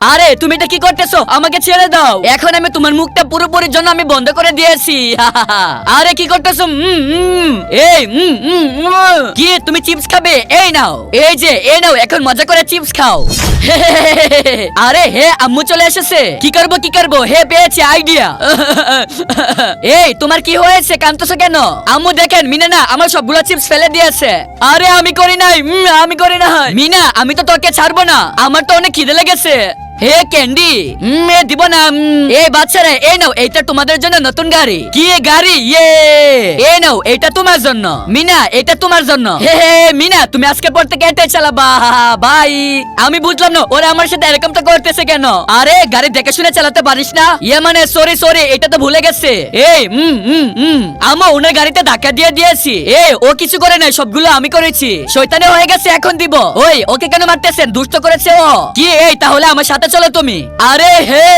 আরে তুমি এটা কি করতেছো? আমাকে ছেড়ে দাও। এখন আমি তোমার মুখটা পুরোপুরির জন্য আমি বন্ধ করে দিয়েছি। আরে কি করতেছো? এই কি তুমি চিপস খাবে? এই নাও, এই যে এই নাও, এখন মজা করে চিপস খাও। আরে হে, আম্মু চলে এসেছে। কি করবো হে, পেয়েছি আইডিয়া। এই তোমার কি হয়েছে? কাঁদতেছো কেন? আম্মু দেখেন, মিনা না আমার সবগুলো চিপস ফেলে দিয়েছে। আরে আমি করি নাই, আমি করি নাই। মিনা আমি তো তোকে ছাড়বো না, আমার তো অনেক খিদে লেগেছে। হে ক্যান্ডি, দিব না। এই বাচ্চারা, এই নাও, এইটা তোমাদের জন্য নতুন গাড়ি। কি গাড়ি? ইয়ে, এই নাও, এটা তোমার জন্য। মিনা এটা তোমার জন্য। হে হে মিনা, তুমি আজকে পর থেকে এটাই চালাবা। ভাই আমি বুঝলাম না ওরা আমার সাথে এরকমটা করতেছে কেন। আরে গাড়ি দেখে শুনে চালাতে পারিস না? ইয়ে মানে সরি, এটা তো ভুলে গেছে। এই আমা ওনার গাড়িতে ধাক্কা দিয়ে দিয়েছি। ও কিছু করে নাই, সবগুলো আমি করেছি। শয়তানে হয়ে গেছে, এখন দিব। ওই ওকে কেন মারতেছেন? দুষ্ট করেছে ও। কি এই তাহলে আমার সাথে চলো তুমি। আরে হে